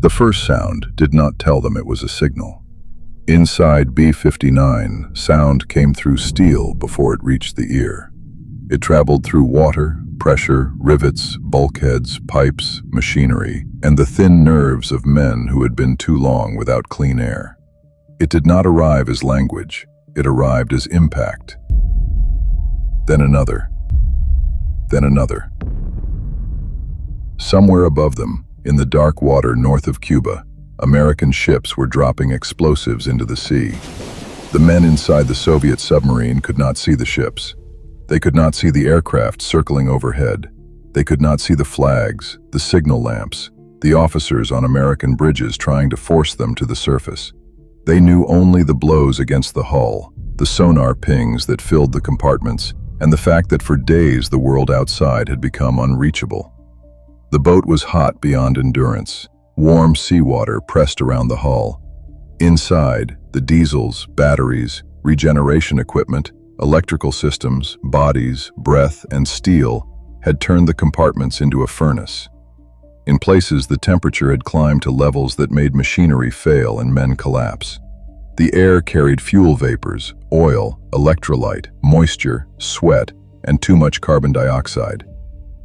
The first sound did not tell them it was a signal. Inside B-59, sound came through steel before it reached the ear. It traveled through water, pressure, rivets, bulkheads, pipes, machinery, and the thin nerves of men who had been too long without clean air. It did not arrive as language, it arrived as impact. Then another. Then another. Somewhere above them, in the dark water north of Cuba, American ships were dropping explosives into the sea. The men inside the Soviet submarine could not see the ships. They could not see the aircraft circling overhead. They could not see the flags, the signal lamps, the officers on American bridges trying to force them to the surface. They knew only the blows against the hull, the sonar pings that filled the compartments, and the fact that for days the world outside had become unreachable. The boat was hot beyond endurance. Warm seawater pressed around the hull. Inside, the diesels, batteries, regeneration equipment, electrical systems, bodies, breath, and steel had turned the compartments into a furnace. In places, the temperature had climbed to levels that made machinery fail and men collapse. The air carried fuel vapors, oil, electrolyte, moisture, sweat, and too much carbon dioxide.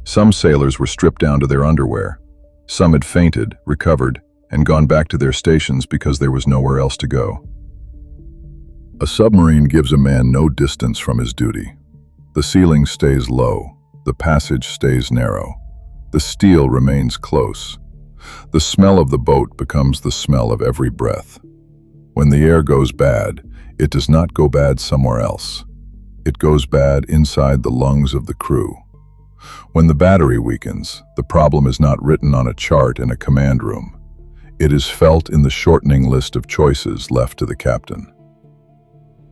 Some sailors were stripped down to their underwear. Some had fainted, recovered, and gone back to their stations because there was nowhere else to go. A submarine gives a man no distance from his duty. The ceiling stays low, the passage stays narrow, the steel remains close. The smell of the boat becomes the smell of every breath. When the air goes bad, it does not go bad somewhere else. It goes bad inside the lungs of the crew. When the battery weakens, the problem is not written on a chart in a command room. It is felt in the shortening list of choices left to the captain.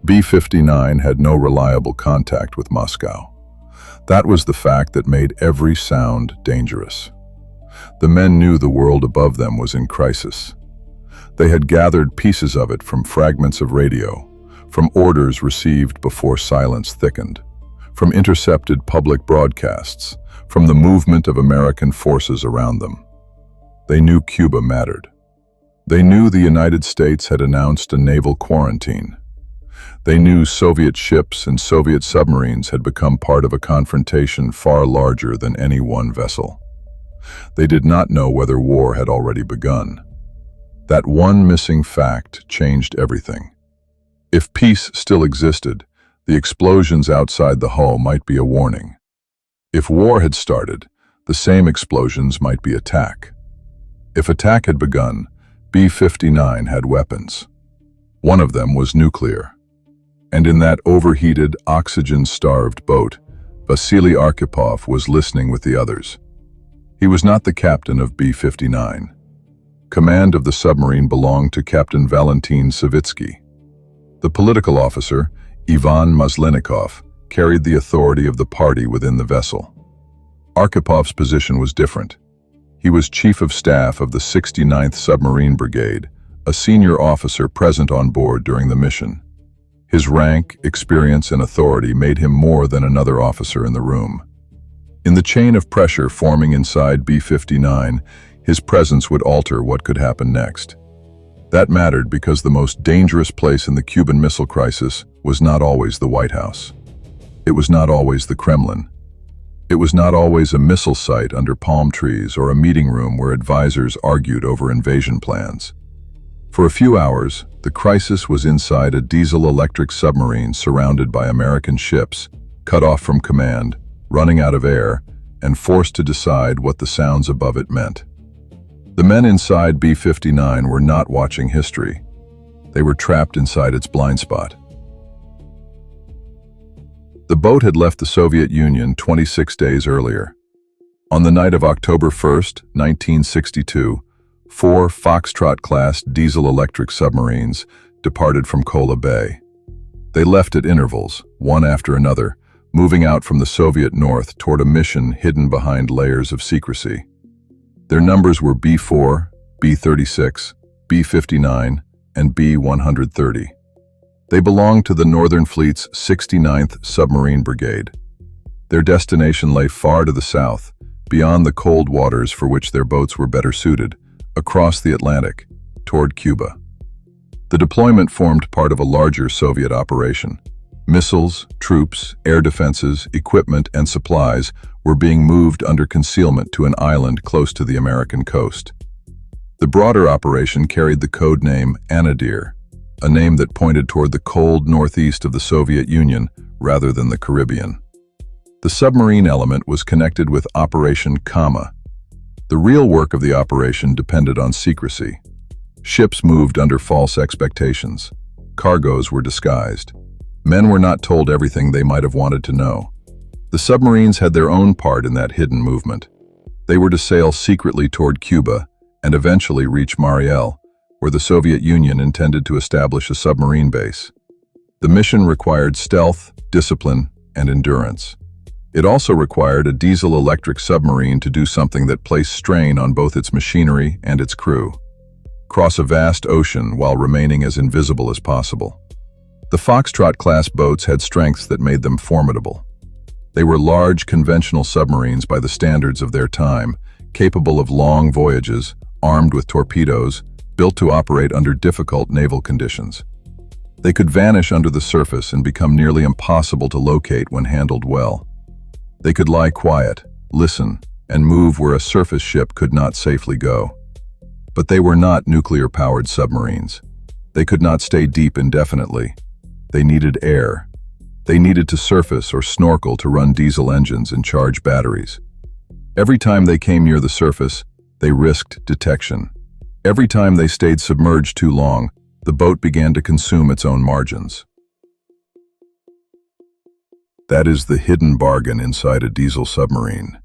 B-59 had no reliable contact with Moscow. That was the fact that made every sound dangerous. The men knew the world above them was in crisis. They had gathered pieces of it from fragments of radio, from orders received before silence thickened, from intercepted public broadcasts, from the movement of American forces around them. They knew Cuba mattered. They knew the United States had announced a naval quarantine. They knew Soviet ships and Soviet submarines had become part of a confrontation far larger than any one vessel. They did not know whether war had already begun. That one missing fact changed everything. If peace still existed, the explosions outside the hull might be a warning. If war had started, the same explosions might be attack. If attack had begun, B-59 had weapons. One of them was nuclear. And in that overheated, oxygen-starved boat, Vasili Arkhipov was listening with the others. He was not the captain of B-59. Command of the submarine belonged to Captain Valentin Savitsky. The political officer, Ivan Maslenikov, carried the authority of the party within the vessel. Arkhipov's position was different. He was chief of staff of the 69th Submarine Brigade, a senior officer present on board during the mission. His rank, experience, and authority made him more than another officer in the room. In the chain of pressure forming inside B-59, his presence would alter what could happen next. That mattered because the most dangerous place in the Cuban Missile Crisis was not always the White House. It was not always the Kremlin. It was not always a missile site under palm trees or a meeting room where advisors argued over invasion plans. For a few hours, the crisis was inside a diesel-electric submarine surrounded by American ships, cut off from command, running out of air, and forced to decide what the sounds above it meant. The men inside B-59 were not watching history. They were trapped inside its blind spot. The boat had left the Soviet Union 26 days earlier. On the night of October 1st, 1962, 4 Foxtrot Class diesel-electric submarines departed from Kola Bay. They left at intervals, one after another, moving out from the Soviet north toward a mission hidden behind layers of secrecy. Their numbers were B-4, B-36, B-59, and B-130. They belonged to the Northern Fleet's 69th Submarine Brigade. Their destination lay far to the south, beyond the cold waters for which their boats were better suited, across the Atlantic, toward Cuba. The deployment formed part of a larger Soviet operation. Missiles, troops, air defenses, equipment, and supplies were being moved under concealment to an island close to the American coast. The broader operation carried the code name Anadyr, a name that pointed toward the cold northeast of the Soviet Union rather than the Caribbean. The submarine element was connected with Operation Kama. The real work of the operation depended on secrecy. Ships moved under false expectations. Cargoes were disguised. Men were not told everything they might have wanted to know. The submarines had their own part in that hidden movement. They were to sail secretly toward Cuba and eventually reach Mariel, where the Soviet Union intended to establish a submarine base. The mission required stealth, discipline, and endurance. It also required a diesel-electric submarine to do something that placed strain on both its machinery and its crew. Cross a vast ocean while remaining as invisible as possible. The Foxtrot Class boats had strengths that made them formidable. They were large, conventional submarines by the standards of their time, capable of long voyages, armed with torpedoes, built to operate under difficult naval conditions. They could vanish under the surface and become nearly impossible to locate when handled well. They could lie quiet, listen, and move where a surface ship could not safely go. But they were not nuclear-powered submarines. They could not stay deep indefinitely. They needed air. They needed to surface or snorkel to run diesel engines and charge batteries. Every time they came near the surface, they risked detection. Every time they stayed submerged too long, the boat began to consume its own margins. That is the hidden bargain inside a diesel submarine.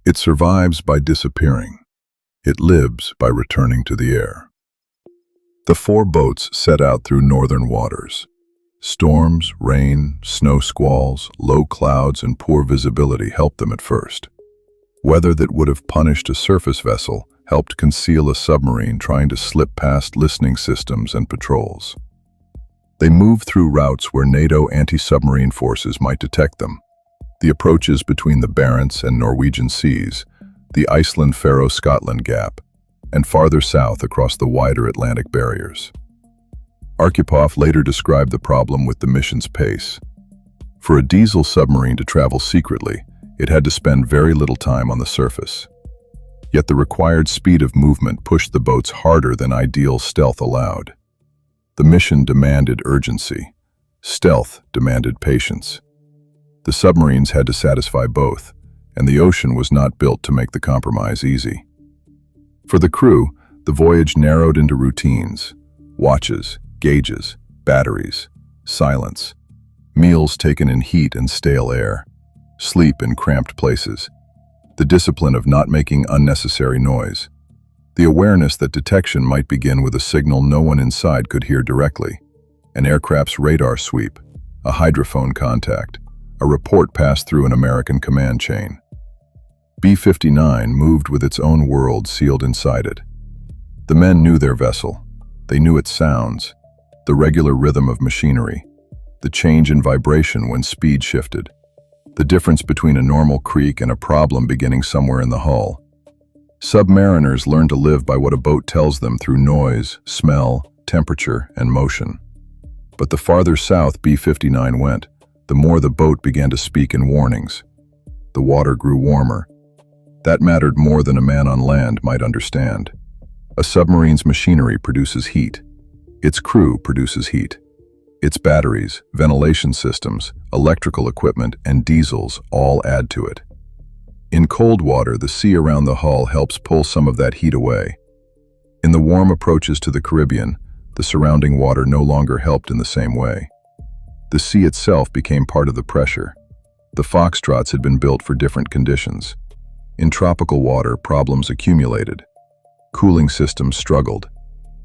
It survives by disappearing. It lives by returning to the air. The 4 boats set out through northern waters. Storms, rain, snow squalls, low clouds, and poor visibility helped them at first. Weather that would have punished a surface vessel helped conceal a submarine trying to slip past listening systems and patrols. They moved through routes where NATO anti-submarine forces might detect them. The approaches between the Barents and Norwegian seas, the Iceland-Faroe-Scotland gap, and farther south across the wider Atlantic barriers. Arkhipov later described the problem with the mission's pace. For a diesel submarine to travel secretly, it had to spend very little time on the surface. Yet the required speed of movement pushed the boats harder than ideal stealth allowed. The mission demanded urgency. Stealth demanded patience. The submarines had to satisfy both, and the ocean was not built to make the compromise easy. For the crew, the voyage narrowed into routines: watches, gauges, batteries, silence, meals taken in heat and stale air, sleep in cramped places, the discipline of not making unnecessary noise, the awareness that detection might begin with a signal no one inside could hear directly, an aircraft's radar sweep, a hydrophone contact, a report passed through an American command chain. B-59 moved with its own world sealed inside it. The men knew their vessel. They knew its sounds, the regular rhythm of machinery, the change in vibration when speed shifted, the difference between a normal creak and a problem beginning somewhere in the hull. Submariners learn to live by what a boat tells them through noise, smell, temperature, and motion. But the farther south B-59 went, the more the boat began to speak in warnings. The water grew warmer. That mattered more than a man on land might understand. A submarine's machinery produces heat. Its crew produces heat. Its batteries, ventilation systems, electrical equipment, and diesels all add to it. In cold water, the sea around the hull helps pull some of that heat away. In the warm approaches to the Caribbean, the surrounding water no longer helped in the same way. The sea itself became part of the pressure. The Foxtrots had been built for different conditions. In tropical water, problems accumulated. Cooling systems struggled.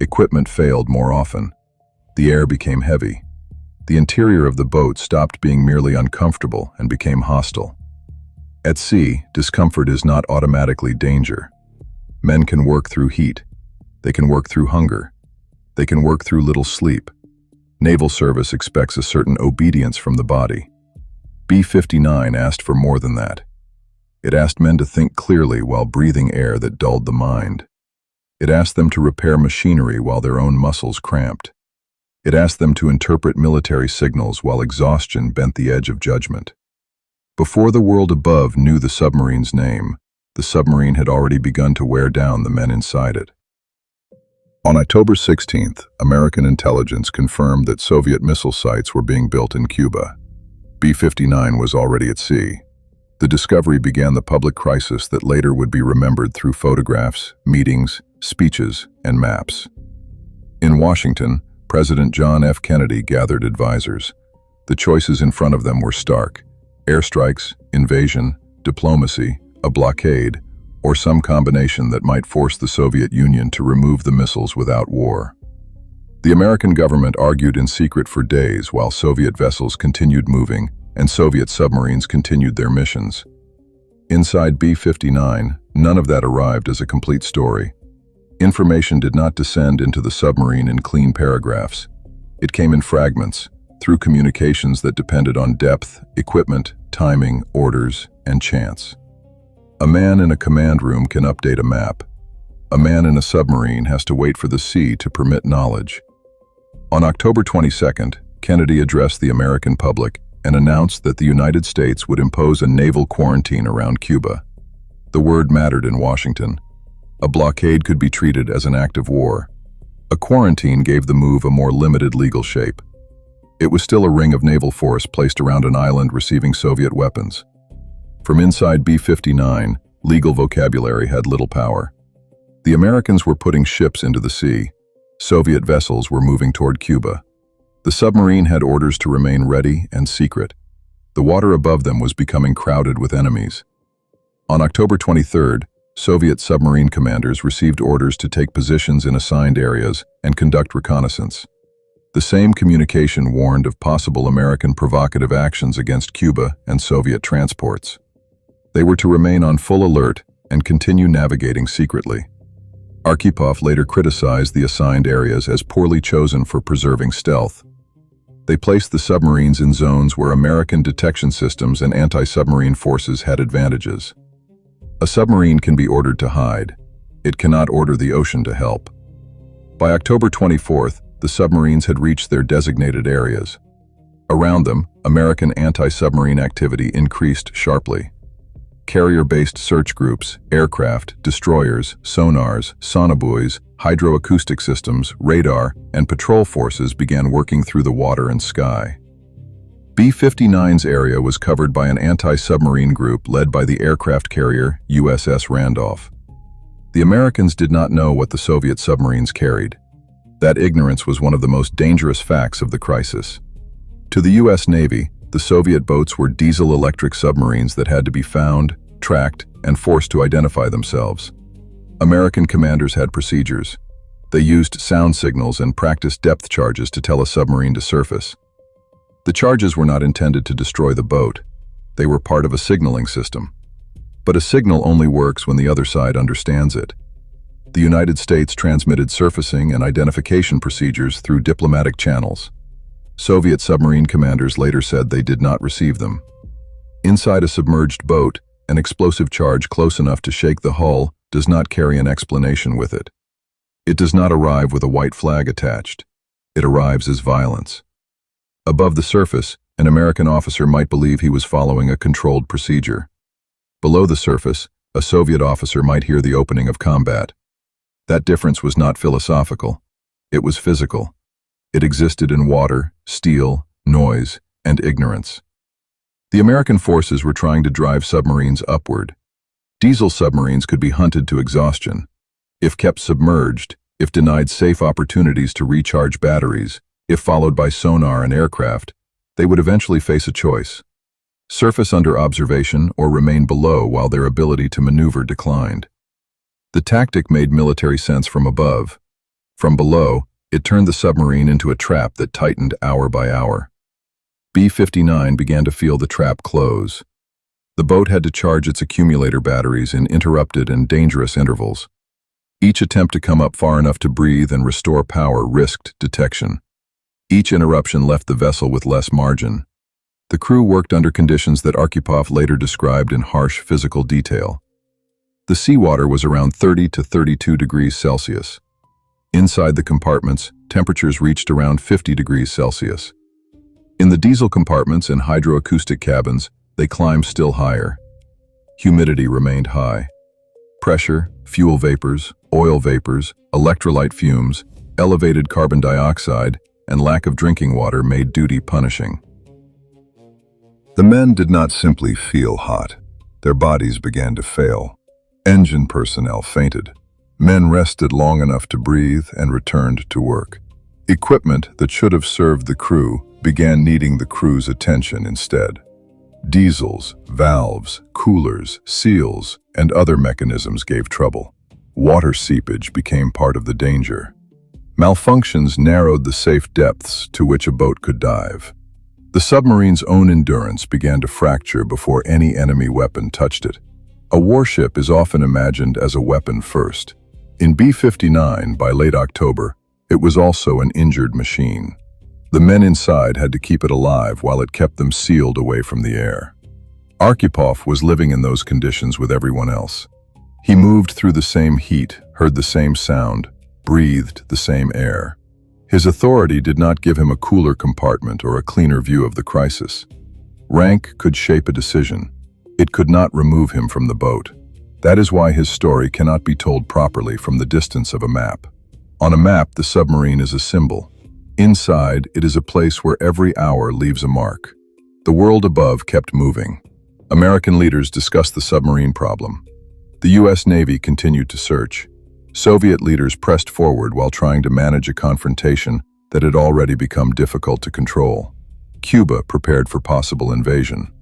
Equipment failed more often. The air became heavy. The interior of the boat stopped being merely uncomfortable and became hostile. At sea, discomfort is not automatically danger. Men can work through heat. They can work through hunger. They can work through little sleep. Naval service expects a certain obedience from the body. B-59 asked for more than that. It asked men to think clearly while breathing air that dulled the mind. It asked them to repair machinery while their own muscles cramped. It asked them to interpret military signals while exhaustion bent the edge of judgment. Before the world above knew the submarine's name, the submarine had already begun to wear down the men inside it. On October 16th, American intelligence confirmed that Soviet missile sites were being built in Cuba. B-59 was already at sea. The discovery began the public crisis that later would be remembered through photographs, meetings, speeches, and maps. In Washington, President John F. Kennedy gathered advisors. The choices in front of them were stark: airstrikes, invasion, diplomacy, a blockade, or some combination that might force the Soviet Union to remove the missiles without war. The American government argued in secret for days while Soviet vessels continued moving and Soviet submarines continued their missions. Inside B-59, none of that arrived as a complete story. Information did not descend into the submarine in clean paragraphs. It came in fragments, through communications that depended on depth, equipment, timing, orders, and chance. A man in a command room can update a map. A man in a submarine has to wait for the sea to permit knowledge. On October 22nd, Kennedy addressed the American public and announced that the United States would impose a naval quarantine around Cuba. The word mattered in Washington. A blockade could be treated as an act of war. A quarantine gave the move a more limited legal shape. It was still a ring of naval force placed around an island receiving Soviet weapons. From inside B-59, legal vocabulary had little power. The Americans were putting ships into the sea. Soviet vessels were moving toward Cuba. The submarine had orders to remain ready and secret. The water above them was becoming crowded with enemies. On October 23rd, Soviet submarine commanders received orders to take positions in assigned areas and conduct reconnaissance. The same communication warned of possible American provocative actions against Cuba and Soviet transports. They were to remain on full alert and continue navigating secretly. Arkhipov later criticized the assigned areas as poorly chosen for preserving stealth. They placed the submarines in zones where American detection systems and anti-submarine forces had advantages. A submarine can be ordered to hide. It cannot order the ocean to help. By October 24th, the submarines had reached their designated areas. Around them, American anti-submarine activity increased sharply. Carrier-based search groups, aircraft, destroyers, sonars, sonobuoys, hydroacoustic systems, radar, and patrol forces began working through the water and sky. B-59's area was covered by an anti-submarine group led by the aircraft carrier USS Randolph. The Americans did not know what the Soviet submarines carried. That ignorance was one of the most dangerous facts of the crisis. To the U.S. Navy, the Soviet boats were diesel-electric submarines that had to be found, tracked, and forced to identify themselves. American commanders had procedures. They used sound signals and practiced depth charges to tell a submarine to surface. The charges were not intended to destroy the boat. They were part of a signaling system. But a signal only works when the other side understands it. The United States transmitted surfacing and identification procedures through diplomatic channels. Soviet submarine commanders later said they did not receive them. Inside a submerged boat, an explosive charge close enough to shake the hull does not carry an explanation with it. It does not arrive with a white flag attached. It arrives as violence. Above the surface, an American officer might believe he was following a controlled procedure. Below the surface, a Soviet officer might hear the opening of combat. That difference was not philosophical. It was physical. It existed in water, steel, noise, and ignorance. The American forces were trying to drive submarines upward. Diesel submarines could be hunted to exhaustion. If kept submerged, if denied safe opportunities to recharge batteries, if followed by sonar and aircraft, they would eventually face a choice: surface under observation or remain below while their ability to maneuver declined. The tactic made military sense from above. From below, it turned the submarine into a trap that tightened hour by hour. B-59 began to feel the trap close. The boat had to charge its accumulator batteries in interrupted and dangerous intervals. Each attempt to come up far enough to breathe and restore power risked detection. Each interruption left the vessel with less margin. The crew worked under conditions that Arkhipov later described in harsh physical detail. The The seawater was around 30 to 32 degrees Celsius. Inside the compartments, temperatures reached around 50 degrees Celsius. In the diesel compartments and hydroacoustic cabins, they climbed still higher. Humidity remained high. Pressure, fuel vapors, oil vapors, electrolyte fumes, elevated carbon dioxide, and lack of drinking water made duty punishing. The men did not simply feel hot. Their bodies began to fail. Engine personnel fainted. Men rested long enough to breathe and returned to work. Equipment that should have served the crew began needing the crew's attention instead. Diesels, valves, coolers, seals, and other mechanisms gave trouble. Water seepage became part of the danger. Malfunctions narrowed the safe depths to which a boat could dive. The submarine's own endurance began to fracture before any enemy weapon touched it. A warship is often imagined as a weapon first. In B-59, by late October, it was also an injured machine. The men inside had to keep it alive while it kept them sealed away from the air. Arkhipov was living in those conditions with everyone else. He moved through the same heat, heard the same sound, breathed the same air. His authority did not give him a cooler compartment or a cleaner view of the crisis. Rank could shape a decision. It could not remove him from the boat. That is why his story cannot be told properly from the distance of a map. On a map, the submarine is a symbol. Inside, it is a place where every hour leaves a mark. The world above kept moving. American leaders discussed the submarine problem. The U.S. Navy continued to search. Soviet leaders pressed forward while trying to manage a confrontation that had already become difficult to control. Cuba prepared for possible invasion.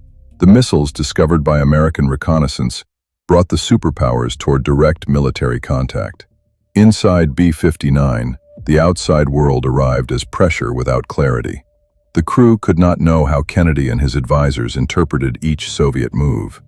The missiles discovered by American reconnaissance brought the superpowers toward direct military contact. Inside B-59, the outside world arrived as pressure without clarity. The crew could not know how Kennedy and his advisors interpreted each Soviet move.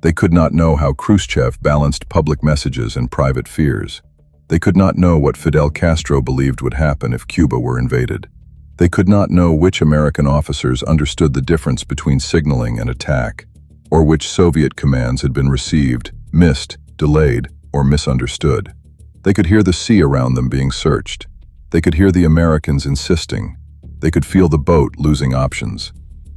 They could not know how Khrushchev balanced public messages and private fears. They could not know what Fidel Castro believed would happen if Cuba were invaded. They could not know which American officers understood the difference between signaling and attack, or which Soviet commands had been received, missed, delayed, or misunderstood. They could hear the sea around them being searched. They could hear the Americans insisting. They could feel the boat losing options.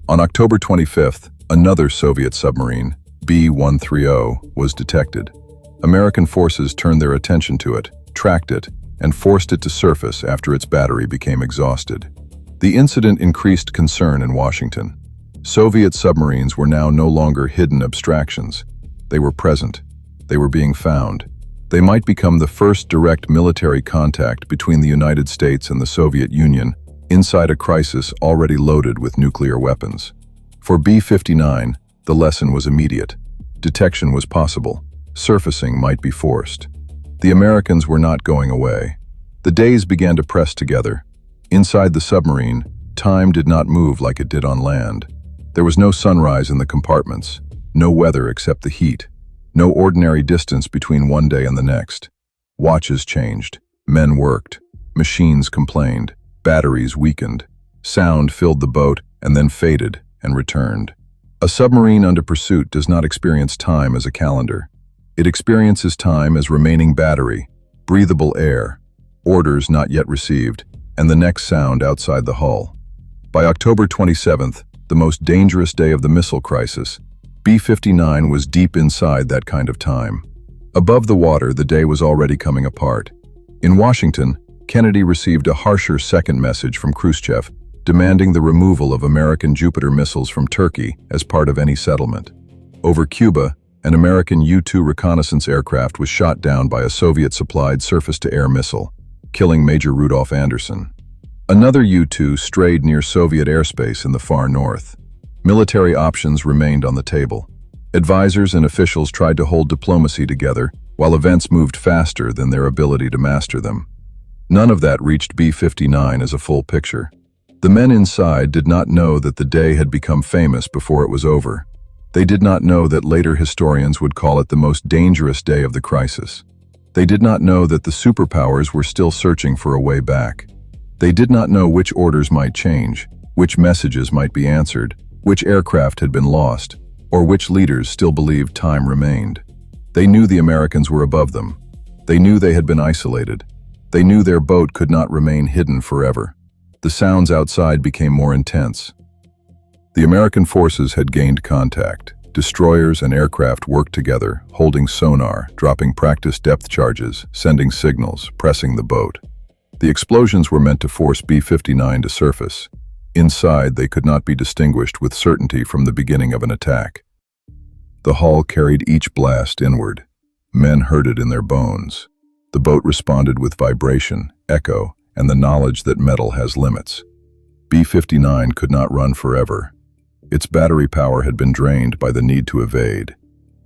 On October 25th, another Soviet submarine, B-130, was detected. American forces turned their attention to it, tracked it, and forced it to surface after its battery became exhausted. The incident increased concern in Washington. Soviet submarines were now no longer hidden abstractions. They were present. They were being found. They might become the first direct military contact between the United States and the Soviet Union inside a crisis already loaded with nuclear weapons. For B-59, the lesson was immediate. Detection was possible. Surfacing might be forced. The Americans were not going away. The days began to press together. Inside the submarine, time did not move like it did on land. There was no sunrise in the compartments, no weather except the heat, no ordinary distance between one day and the next. Watches changed, men worked, machines complained, batteries weakened, sound filled the boat and then faded and returned. A submarine under pursuit does not experience time as a calendar. It experiences time as remaining battery, breathable air, orders not yet received, and the next sound outside the hull. By October 27th, the most dangerous day of the missile crisis, B-59 was deep inside that kind of time. Above the water, the day was already coming apart. In Washington, Kennedy received a harsher second message from Khrushchev, demanding the removal of American Jupiter missiles from Turkey as part of any settlement. Over Cuba, an American U-2 reconnaissance aircraft was shot down by a Soviet-supplied surface-to-air missile, killing Major Rudolph Anderson. Another U-2 strayed near Soviet airspace in the far north. Military options remained on the table. Advisors and officials tried to hold diplomacy together, while events moved faster than their ability to master them. None of that reached B-59 as a full picture. The men inside did not know that the day had become famous before it was over. They did not know that later historians would call it the most dangerous day of the crisis. They did not know that the superpowers were still searching for a way back. They did not know which orders might change, which messages might be answered, which aircraft had been lost, or which leaders still believed time remained. They knew the Americans were above them. They knew they had been isolated. They knew their boat could not remain hidden forever. The sounds outside became more intense. The American forces had gained contact. Destroyers and aircraft worked together, holding sonar, dropping practice depth charges, sending signals, pressing the boat. The explosions were meant to force B-59 to surface. Inside, they could not be distinguished with certainty from the beginning of an attack. The hull carried each blast inward. Men heard it in their bones. The boat responded with vibration, echo, and the knowledge that metal has limits. B-59 could not run forever. Its battery power had been drained by the need to evade.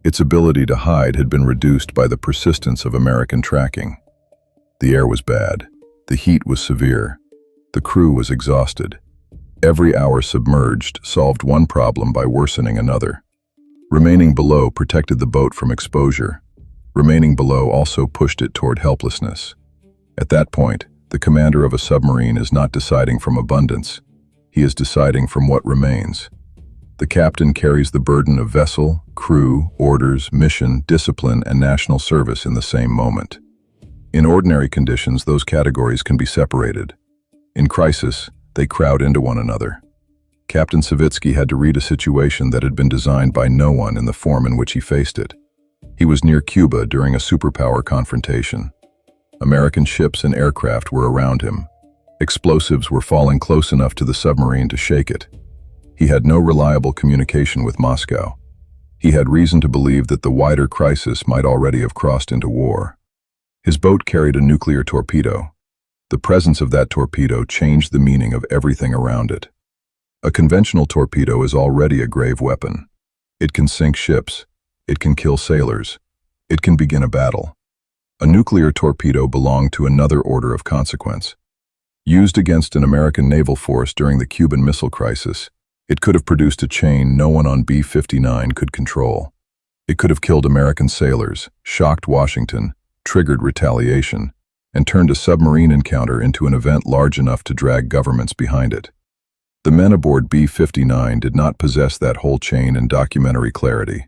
Its ability to hide had been reduced by the persistence of American tracking. The air was bad. The heat was severe. The crew was exhausted. Every hour submerged solved one problem by worsening another. Remaining below protected the boat from exposure. Remaining below also pushed it toward helplessness. At that point, the commander of a submarine is not deciding from abundance. He is deciding from what remains. The captain carries the burden of vessel, crew, orders, mission, discipline, and national service in the same moment. In ordinary conditions, those categories can be separated. In crisis, they crowd into one another. Captain Savitsky had to read a situation that had been designed by no one in the form in which he faced it. He was near Cuba during a superpower confrontation. American ships and aircraft were around him. Explosives were falling close enough to the submarine to shake it. He had no reliable communication with Moscow. He had reason to believe that the wider crisis might already have crossed into war. His boat carried a nuclear torpedo. The presence of that torpedo changed the meaning of everything around it. A conventional torpedo is already a grave weapon. It can sink ships. It can kill sailors. It can begin a battle. A nuclear torpedo belonged to another order of consequence. Used against an American naval force during the Cuban Missile Crisis, it could have produced a chain no one on B-59 could control. It could have killed American sailors, shocked Washington, triggered retaliation, and turned a submarine encounter into an event large enough to drag governments behind it. The men aboard B-59 did not possess that whole chain in documentary clarity.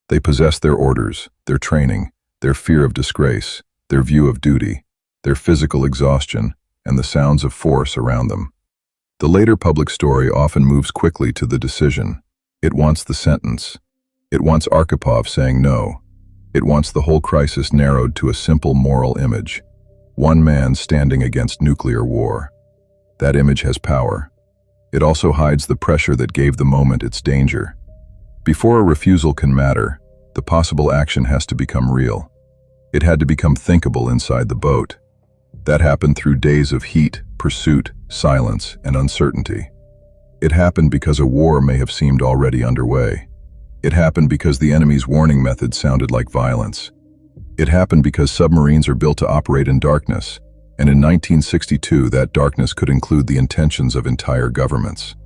They possessed their orders, their training, their fear of disgrace, their view of duty, their physical exhaustion, and the sounds of force around them. The later public story often moves quickly to the decision. It wants the sentence. It wants Arkhipov saying no. It wants the whole crisis narrowed to a simple moral image. One man standing against nuclear war. That image has power. It also hides the pressure that gave the moment its danger. Before a refusal can matter, the possible action has to become real. It had to become thinkable inside the boat. That happened through days of heat, pursuit, silence, and uncertainty. It happened because a war may have seemed already underway. It happened because the enemy's warning method sounded like violence. It happened because submarines are built to operate in darkness, and in 1962 that darkness could include the intentions of entire governments.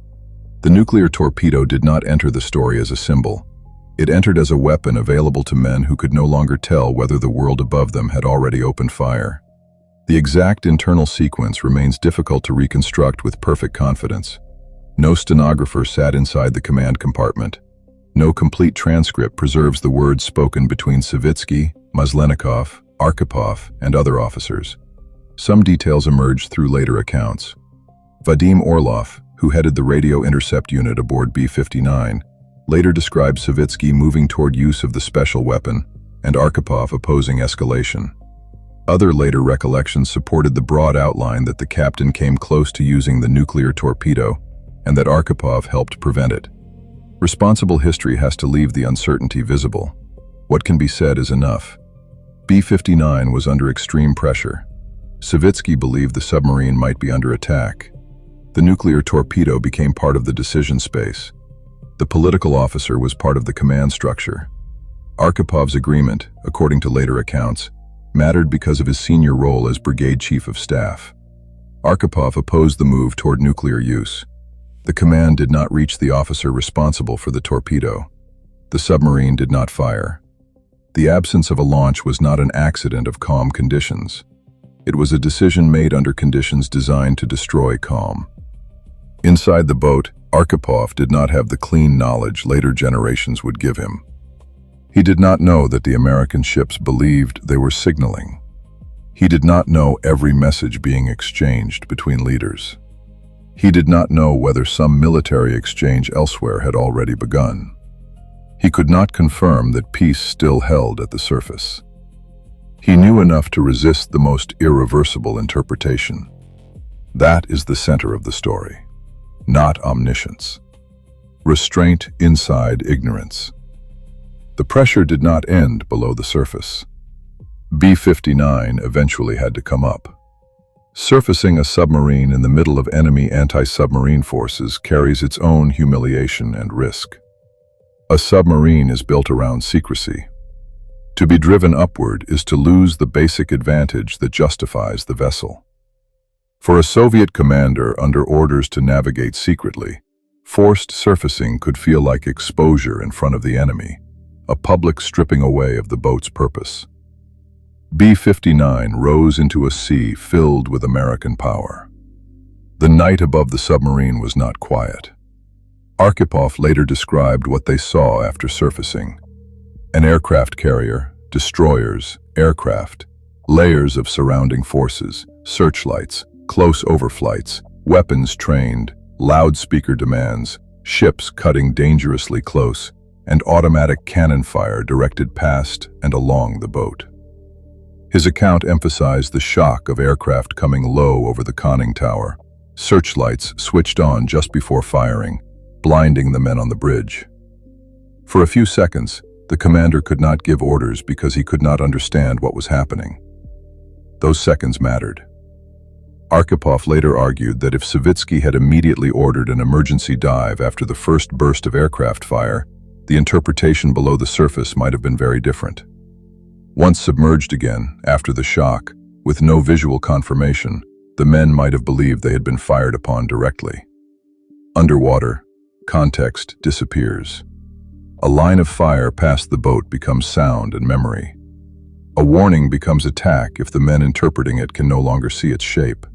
The nuclear torpedo did not enter the story as a symbol. It entered as a weapon available to men who could no longer tell whether the world above them had already opened fire. The exact internal sequence remains difficult to reconstruct with perfect confidence. No stenographer sat inside the command compartment. No complete transcript preserves the words spoken between Savitsky, Maslenikov, Arkhipov, and other officers. Some details emerged through later accounts. Vadim Orlov, who headed the radio intercept unit aboard B-59, later described Savitsky moving toward use of the special weapon, and Arkhipov opposing escalation. Other later recollections supported the broad outline that the captain came close to using the nuclear torpedo, and that Arkhipov helped prevent it. Responsible history has to leave the uncertainty visible. What can be said is enough. B-59 was under extreme pressure. Savitsky believed the submarine might be under attack. The nuclear torpedo became part of the decision space. The political officer was part of the command structure. Arkhipov's agreement, according to later accounts, mattered because of his senior role as brigade chief of staff. Arkhipov opposed the move toward nuclear use. The command did not reach the officer responsible for the torpedo. The submarine did not fire. The absence of a launch was not an accident of calm conditions. It was a decision made under conditions designed to destroy calm. Inside the boat, Arkhipov did not have the clean knowledge later generations would give him. He did not know that the American ships believed they were signaling. He did not know every message being exchanged between leaders. He did not know whether some military exchange elsewhere had already begun. He could not confirm that peace still held at the surface. He knew enough to resist the most irreversible interpretation. That is the center of the story, not omniscience. Restraint inside ignorance. The pressure did not end below the surface. B-59 eventually had to come up. Surfacing a submarine in the middle of enemy anti-submarine forces carries its own humiliation and risk. A submarine is built around secrecy. To be driven upward is to lose the basic advantage that justifies the vessel. For a Soviet commander under orders to navigate secretly, forced surfacing could feel like exposure in front of the enemy, a public stripping away of the boat's purpose. B-59 rose into a sea filled with American power. The night above the submarine was not quiet. Arkhipov later described what they saw after surfacing. An aircraft carrier, destroyers, aircraft, layers of surrounding forces, searchlights, close overflights, weapons trained, loudspeaker demands, ships cutting dangerously close, and automatic cannon fire directed past and along the boat. His account emphasized the shock of aircraft coming low over the conning tower, searchlights switched on just before firing, blinding the men on the bridge. For a few seconds, the commander could not give orders because he could not understand what was happening. Those seconds mattered. Arkhipov later argued that if Savitsky had immediately ordered an emergency dive after the first burst of aircraft fire, the interpretation below the surface might have been very different. Once submerged again, after the shock, with no visual confirmation, the men might have believed they had been fired upon directly. Underwater, context disappears. A line of fire past the boat becomes sound and memory. A warning becomes attack if the men interpreting it can no longer see its shape.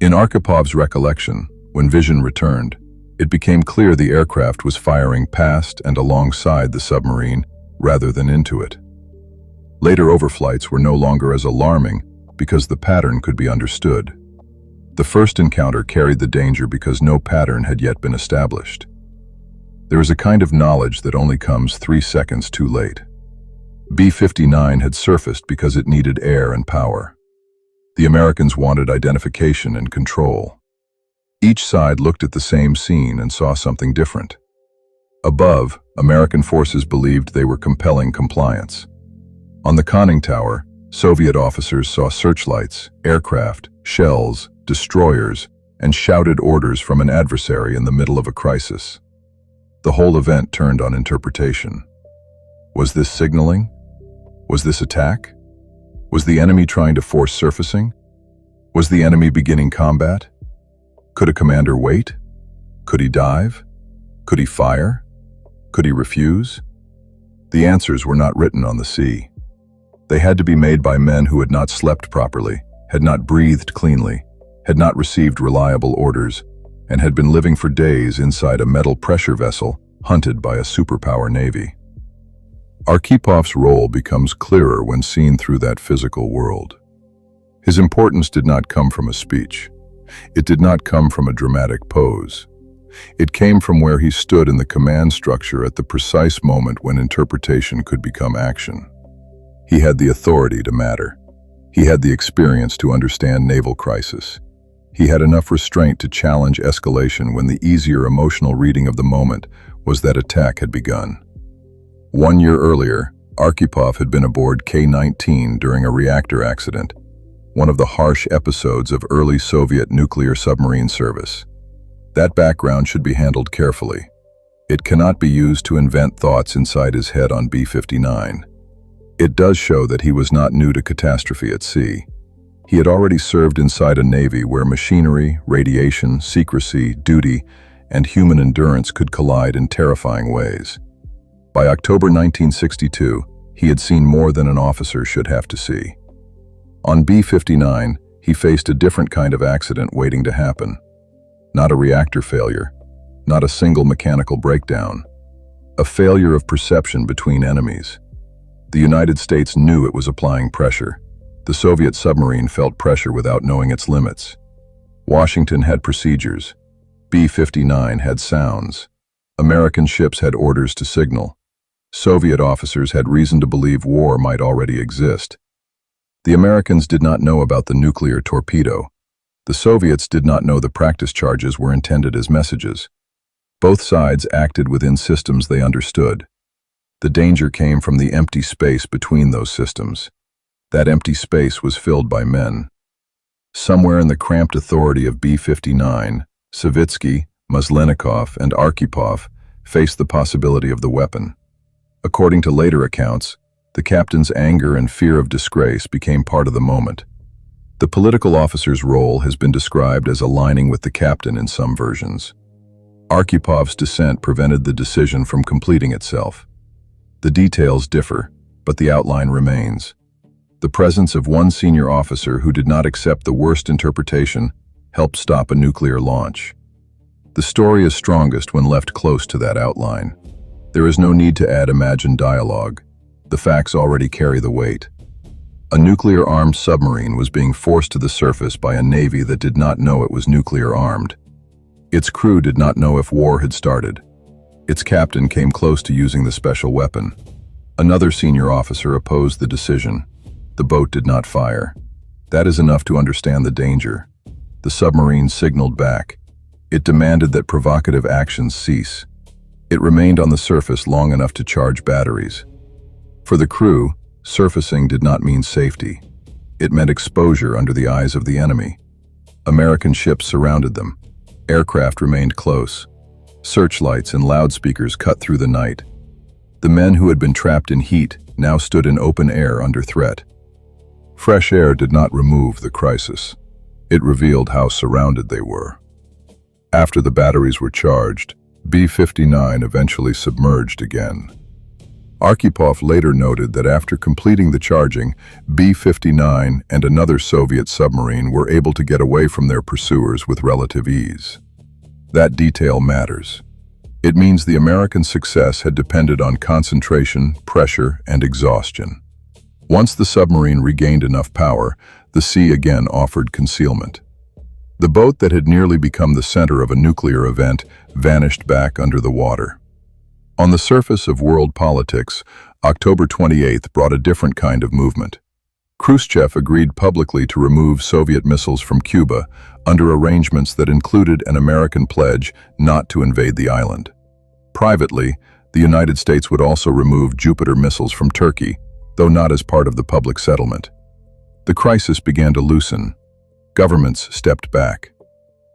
In Arkhipov's recollection, when vision returned, it became clear the aircraft was firing past and alongside the submarine rather than into it. Later overflights were no longer as alarming because the pattern could be understood. The first encounter carried the danger because no pattern had yet been established. There is a kind of knowledge that only comes 3 seconds too late. B-59 had surfaced because it needed air and power. The Americans wanted identification and control. Each side looked at the same scene and saw something different. Above, American forces believed they were compelling compliance. On the conning tower, Soviet officers saw searchlights, aircraft, shells, destroyers, and shouted orders from an adversary in the middle of a crisis. The whole event turned on interpretation. Was this signaling? Was this attack? Was the enemy trying to force surfacing? Was the enemy beginning combat? Could a commander wait? Could he dive? Could he fire? Could he refuse? The answers were not written on the sea. They had to be made by men who had not slept properly, had not breathed cleanly, had not received reliable orders, and had been living for days inside a metal pressure vessel hunted by a superpower navy. Arkhipov's role becomes clearer when seen through that physical world. His importance did not come from a speech. It did not come from a dramatic pose. It came from where he stood in the command structure at the precise moment when interpretation could become action. He had the authority to matter. He had the experience to understand naval crisis. He had enough restraint to challenge escalation when the easier emotional reading of the moment was that attack had begun. 1 year earlier, Arkhipov had been aboard K-19 during a reactor accident, one of the harsh episodes of early Soviet nuclear submarine service. That background should be handled carefully. It cannot be used to invent thoughts inside his head on B-59. It does show that he was not new to catastrophe at sea. He had already served inside a navy where machinery, radiation, secrecy, duty, and human endurance could collide in terrifying ways. By October 1962, he had seen more than an officer should have to see. On B-59, he faced a different kind of accident waiting to happen. Not a reactor failure, not a single mechanical breakdown. a failure of perception between enemies. The United States knew it was applying pressure. The Soviet submarine felt pressure without knowing its limits. Washington had procedures. B-59 had sounds. American ships had orders to signal. Soviet officers had reason to believe war might already exist. The Americans did not know about the nuclear torpedo. The Soviets did not know the practice charges were intended as messages. Both sides acted within systems they understood. The danger came from the empty space between those systems. That empty space was filled by men. Somewhere in the cramped authority of B-59, Savitsky, Maslenikov, and Arkhipov faced the possibility of the weapon. According to later accounts, the captain's anger and fear of disgrace became part of the moment. The political officer's role has been described as aligning with the captain in some versions. Arkhipov's dissent prevented the decision from completing itself. The details differ, but the outline remains. The presence of one senior officer who did not accept the worst interpretation helped stop a nuclear launch. The story is strongest when left close to that outline. There is no need to add imagined dialogue. The facts already carry the weight. A nuclear-armed submarine was being forced to the surface by a navy that did not know it was nuclear-armed. Its crew did not know if war had started. Its captain came close to using the special weapon. Another senior officer opposed the decision. The boat did not fire. That is enough to understand the danger. The submarine signaled back. It demanded that provocative actions cease. It remained on the surface long enough to charge batteries. For the crew, surfacing did not mean safety. It meant exposure under the eyes of the enemy. American ships surrounded them. Aircraft remained close. Searchlights and loudspeakers cut through the night. The men who had been trapped in heat now stood in open air under threat. Fresh air did not remove the crisis. It revealed how surrounded they were. After the batteries were charged, B-59 eventually submerged again. Arkhipov later noted that after completing the charging, B-59 and another Soviet submarine were able to get away from their pursuers with relative ease. That detail matters. It means the American success had depended on concentration, pressure, and exhaustion. Once the submarine regained enough power, the sea again offered concealment. The boat that had nearly become the center of a nuclear event vanished back under the water. On the surface of world politics, October 28th brought a different kind of movement. Khrushchev agreed publicly to remove Soviet missiles from Cuba under arrangements that included an American pledge not to invade the island. Privately, the United States would also remove Jupiter missiles from Turkey, though not as part of the public settlement. The crisis began to loosen. Governments stepped back.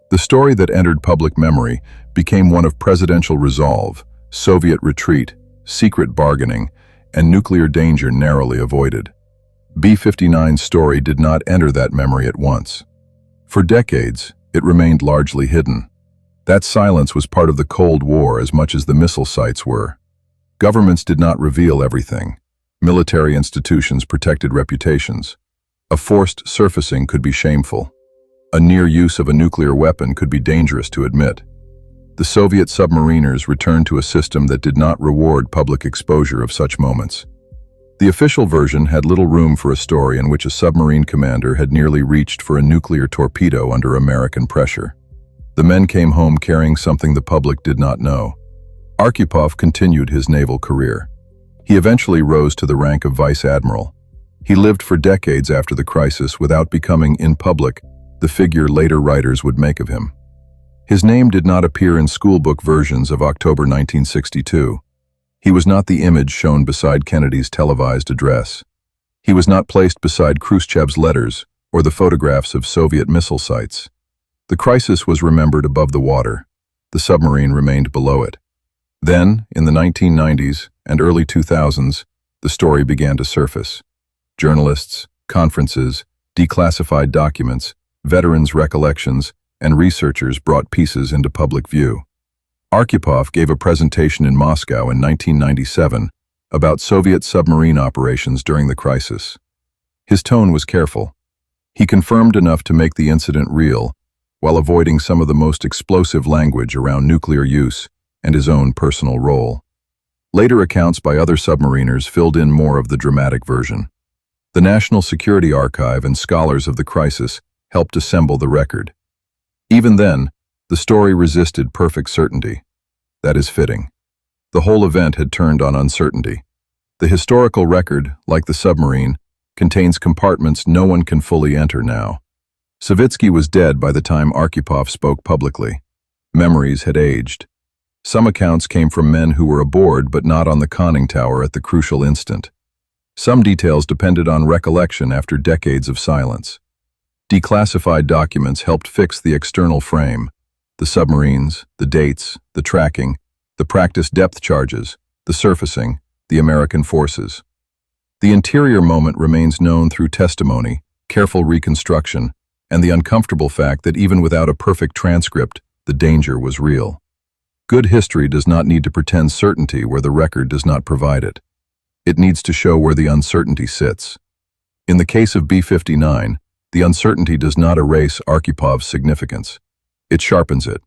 The story that entered public memory became one of presidential resolve, Soviet retreat, secret bargaining, and nuclear danger narrowly avoided. B-59's story did not enter that memory at once. For decades, it remained largely hidden. That silence was part of the Cold War as much as the missile sites were. Governments did not reveal everything. Military institutions protected reputations. A forced surfacing could be shameful. A near use of a nuclear weapon could be dangerous to admit. The Soviet submariners returned to a system that did not reward public exposure of such moments. The official version had little room for a story in which a submarine commander had nearly reached for a nuclear torpedo under American pressure. The men came home carrying something the public did not know. Arkhipov continued his naval career. He eventually rose to the rank of vice admiral. He lived for decades after the crisis without becoming, in public, the figure later writers would make of him. His name did not appear in schoolbook versions of October 1962. He was not the image shown beside Kennedy's televised address. He was not placed beside Khrushchev's letters or the photographs of Soviet missile sites. The crisis was remembered above the water. The submarine remained below it. Then, in the 1990s and early 2000s, the story began to surface. Journalists, conferences, declassified documents, veterans' recollections, and researchers brought pieces into public view. Arkhipov gave a presentation in Moscow in 1997 about Soviet submarine operations during the crisis. His tone was careful. He confirmed enough to make the incident real, while avoiding some of the most explosive language around nuclear use and his own personal role. Later accounts by other submariners filled in more of the dramatic version. The National Security Archive and scholars of the crisis helped assemble the record. Even then, the story resisted perfect certainty. That is fitting. The whole event had turned on uncertainty. The historical record, like the submarine, contains compartments no one can fully enter now. Savitsky was dead by the time Arkhipov spoke publicly. Memories had aged. Some accounts came from men who were aboard but not on the conning tower at the crucial instant. Some details depended on recollection after decades of silence. Declassified documents helped fix the external frame: the submarines, the dates, the tracking, the practice depth charges, the surfacing, the American forces. The interior moment remains known through testimony, careful reconstruction, and the uncomfortable fact that even without a perfect transcript, the danger was real. Good history does not need to pretend certainty where the record does not provide it. It needs to show where the uncertainty sits. In the case of B-59, the uncertainty does not erase Arkhipov's significance. It sharpens it.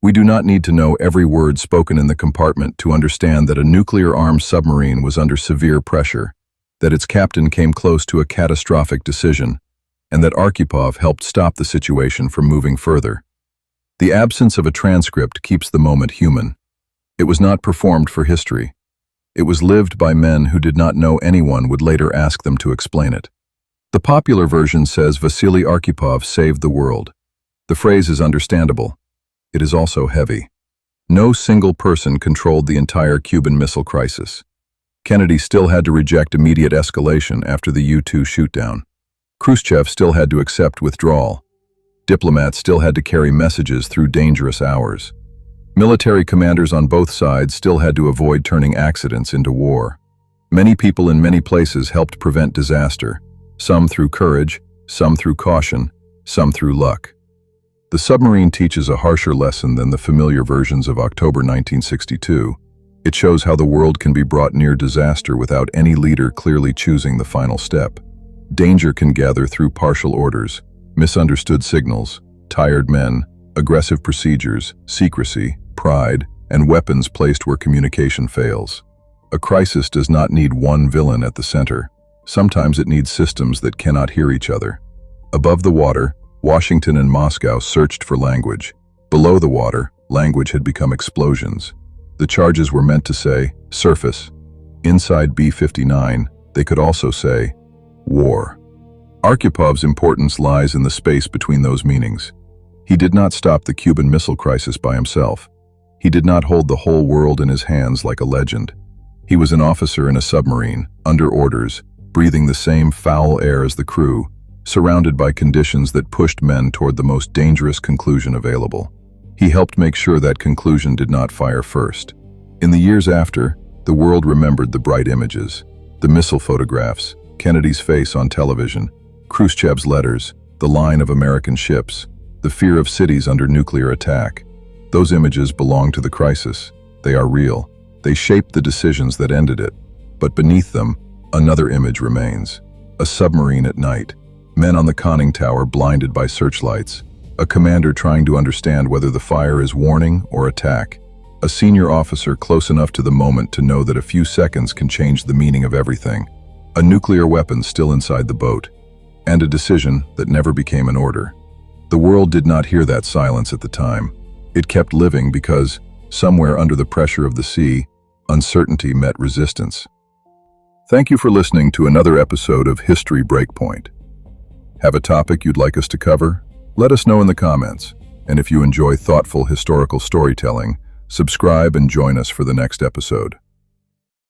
We do not need to know every word spoken in the compartment to understand that a nuclear-armed submarine was under severe pressure, that its captain came close to a catastrophic decision, and that Arkhipov helped stop the situation from moving further. The absence of a transcript keeps the moment human. It was not performed for history. It was lived by men who did not know anyone would later ask them to explain it. The popular version says Vasili Arkhipov saved the world. The phrase is understandable. It is also heavy. No single person controlled the entire Cuban Missile Crisis. Kennedy still had to reject immediate escalation after the U-2 shootdown. Khrushchev still had to accept withdrawal. Diplomats still had to carry messages through dangerous hours. Military commanders on both sides still had to avoid turning accidents into war. Many people in many places helped prevent disaster, some through courage, some through caution, some through luck. The submarine teaches a harsher lesson than the familiar versions of October 1962. It shows how the world can be brought near disaster without any leader clearly choosing the final step. Danger can gather through partial orders, misunderstood signals, tired men, aggressive procedures, secrecy, pride, and weapons placed where communication fails. A crisis does not need one villain at the center. Sometimes it needs systems that cannot hear each other. Above the water, Washington and Moscow searched for language. Below the water, language had become explosions. The charges were meant to say, surface. Inside B-59, they could also say, war. Arkhipov's importance lies in the space between those meanings. He did not stop the Cuban Missile Crisis by himself. He did not hold the whole world in his hands like a legend. He was an officer in a submarine, under orders, breathing the same foul air as the crew, surrounded by conditions that pushed men toward the most dangerous conclusion available. He helped make sure that conclusion did not fire first. In the years after, the world remembered the bright images, the missile photographs, Kennedy's face on television, Khrushchev's letters, the line of American ships, the fear of cities under nuclear attack. Those images belong to the crisis. They are real. They shaped the decisions that ended it. But beneath them, another image remains. A submarine at night, men on the conning tower blinded by searchlights, a commander trying to understand whether the fire is warning or attack, a senior officer close enough to the moment to know that a few seconds can change the meaning of everything, a nuclear weapon still inside the boat, and a decision that never became an order. The world did not hear that silence at the time. It kept living because, somewhere under the pressure of the sea, uncertainty met resistance. Thank you for listening to another episode of History Breakpoint. Have a topic you'd like us to cover? Let us know in the comments. And if you enjoy thoughtful historical storytelling, subscribe and join us for the next episode.